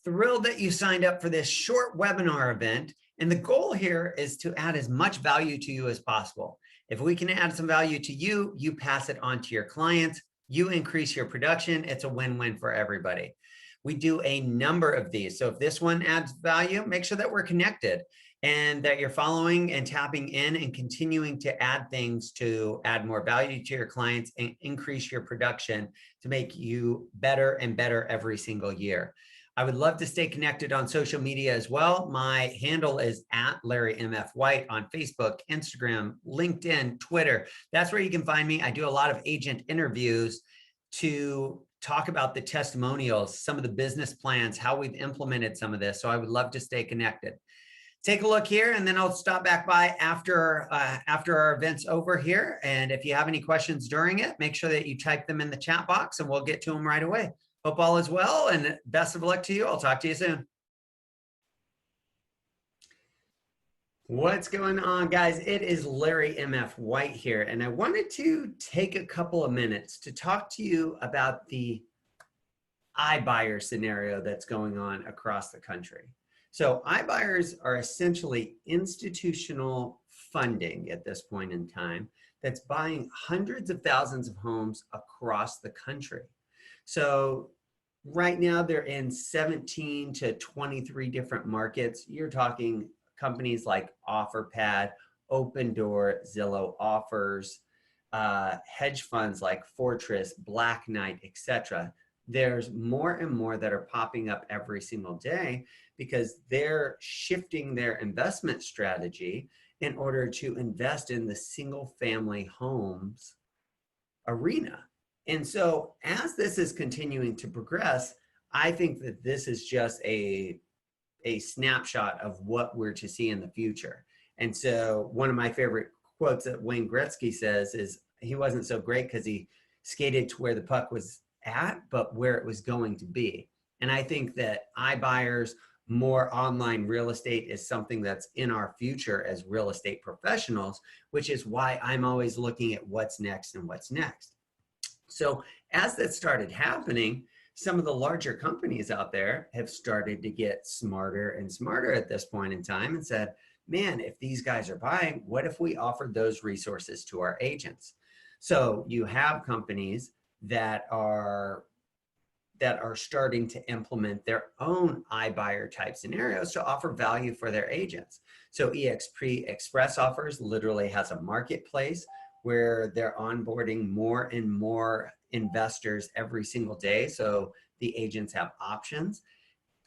Thrilled that you signed up for this short webinar event. And the goal here is to add as much value to you as possible. If we can add some value to you, you pass it on to your clients, you increase your production. It's a win-win for everybody. We do a number of these. So if this one adds value, make sure that we're connected and that you're following and tapping in and continuing to add things to add more value to your clients and increase your production to make you better and better every single year. I would love to stay connected on social media as well. My handle is @LarryMFWhite on Facebook, Instagram, LinkedIn, Twitter. That's where you can find me. I do a lot of agent interviews to talk about the testimonials, some of the business plans, how we've implemented some of this. So I would love to stay connected. Take a look here, and then I'll stop back by after our event's over here. And if you have any questions during it, make sure that you type them in the chat box and we'll get to them right away. Hope all is well and best of luck to you. I'll talk to you soon. What's going on, guys? It is Larry MF White here, and I wanted to take a couple of minutes to talk to you about the iBuyer scenario that's going on across the country. So iBuyers are essentially institutional funding at this point in time that's buying hundreds of thousands of homes across the country. So right now they're in 17 to 23 different markets. You're talking companies like OfferPad, Opendoor, Zillow Offers, hedge funds like Fortress, Black Knight, etc. There's more and more that are popping up every single day because they're shifting their investment strategy in order to invest in the single family homes arena. And so as this is continuing to progress, I think that this is just a snapshot of what we're to see in the future. And so one of my favorite quotes that Wayne Gretzky says is he wasn't so great because he skated to where the puck was at, but where it was going to be. And I think that iBuyers, more online real estate is something that's in our future as real estate professionals, which is why I'm always looking at what's next and what's next. So as that started happening, some of the larger companies out there have started to get smarter and smarter at this point in time and said, man, if these guys are buying, what if we offered those resources to our agents? So you have companies that are starting to implement their own iBuyer type scenarios to offer value for their agents. So eXp Express Offers literally has a marketplace where they're onboarding more and more investors every single day. So the agents have options.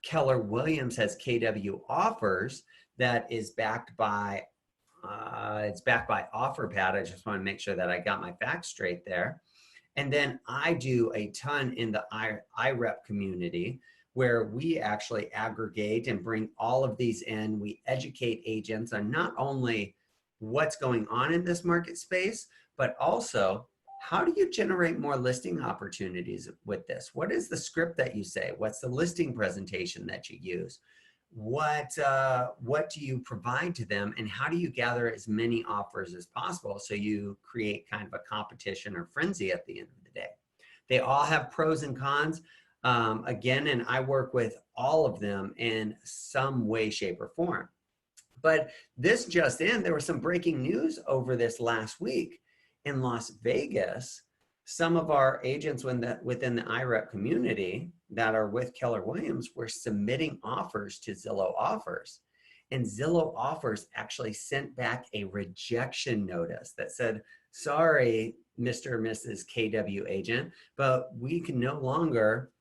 Keller Williams has KW Offers that is backed by, OfferPad. I just want to make sure that I got my facts straight there. And then I do a ton in the IREP community where we actually aggregate and bring all of these in. We educate agents on not only what's going on in this market space, but also how do you generate more listing opportunities with this? What is the script that you say? What's the listing presentation that you use? What do you provide to them, and how do you gather as many offers as possible so you create kind of a competition or frenzy at the end of the day? They all have pros and cons. Again, and I work with all of them in some way, shape, or form. But this just in, there was some breaking news over this last week in Las Vegas. Some of our agents within the IREP community that are with Keller Williams were submitting offers to Zillow Offers. And Zillow Offers actually sent back a rejection notice that said, sorry, Mr. or Mrs. KW agent, but we can no longer,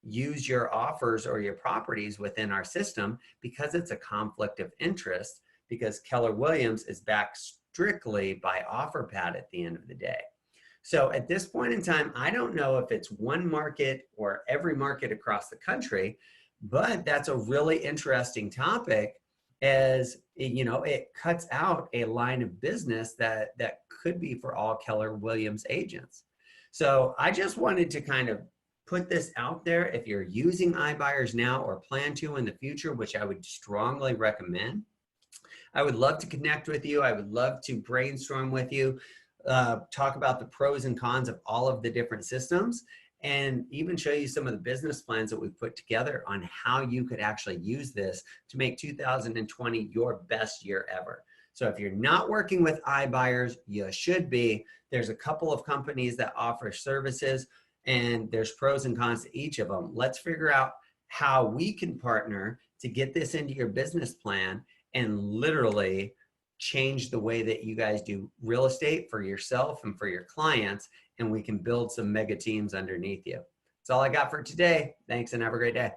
use your offers or your properties within our system because it's a conflict of interest, because Keller Williams is backed strictly by OfferPad at the end of the day. So at this point in time, I don't know if it's one market or every market across the country, but that's a really interesting topic, as it cuts out a line of business that could be for all Keller Williams agents. So I just wanted to kind of put this out there. If you're using iBuyers now or plan to in the future, which I would strongly recommend, I would love to connect with you. I would love to brainstorm with you, talk about the pros and cons of all of the different systems, and even show you some of the business plans that we've put together on how you could actually use this to make 2020 your best year ever. So if you're not working with iBuyers, you should be. There's a couple of companies that offer services, and there's pros and cons to each of them. Let's figure out how we can partner to get this into your business plan and literally change the way that you guys do real estate for yourself and for your clients, and we can build some mega teams underneath you. That's all I got for today. Thanks and have a great day.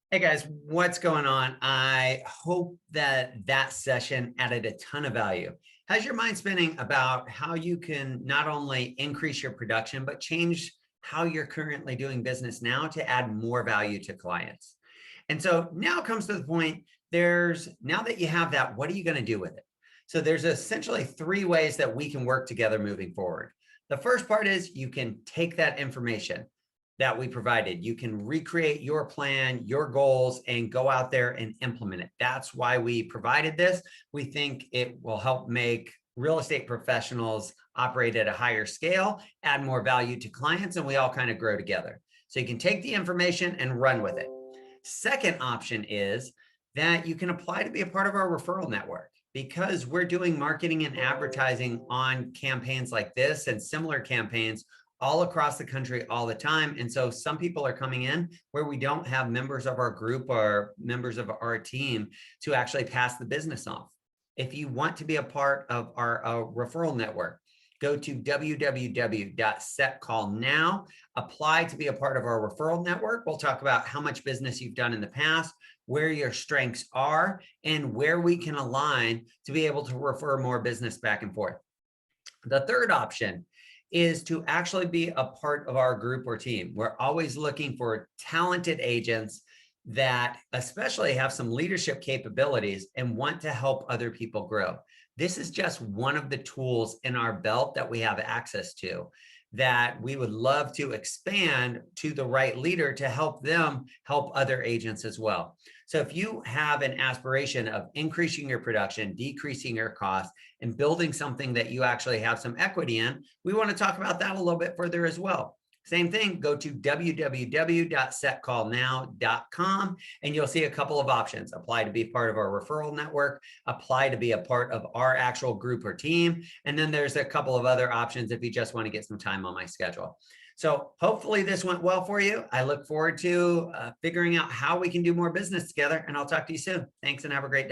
Hey guys, what's going on? I hope that session added a ton of value. Has your mind spinning about how you can not only increase your production, but change how you're currently doing business now to add more value to clients? And so now comes to the point, now that you have that, what are you going to do with it? So there's essentially 3 ways that we can work together moving forward. The first part is you can take that information that we provided. You can recreate your plan, your goals, and go out there and implement it. That's why we provided this. We think it will help make real estate professionals operate at a higher scale, add more value to clients, and we all kind of grow together. So you can take the information and run with it. Second option is that you can apply to be a part of our referral network, because we're doing marketing and advertising on campaigns like this and similar campaigns all across the country all the time. And so some people are coming in where we don't have members of our group or members of our team to actually pass the business off. If you want to be a part of our referral network, go to www.setcallnow, apply to be a part of our referral network. We'll talk about how much business you've done in the past, where your strengths are, and where we can align to be able to refer more business back and forth. The third option is to actually be a part of our group or team. We're always looking for talented agents that especially have some leadership capabilities and want to help other people grow. This is just one of the tools in our belt that we have access to, that we would love to expand to the right leader to help them help other agents as well. So if you have an aspiration of increasing your production, decreasing your costs, and building something that you actually have some equity in, we want to talk about that a little bit further as well. Same thing, go to www.setcallnow.com and you'll see a couple of options. Apply to be part of our referral network, apply to be a part of our actual group or team, and then there's a couple of other options if you just want to get some time on my schedule. So hopefully this went well for you. I look forward to figuring out how we can do more business together, and I'll talk to you soon. Thanks and have a great day.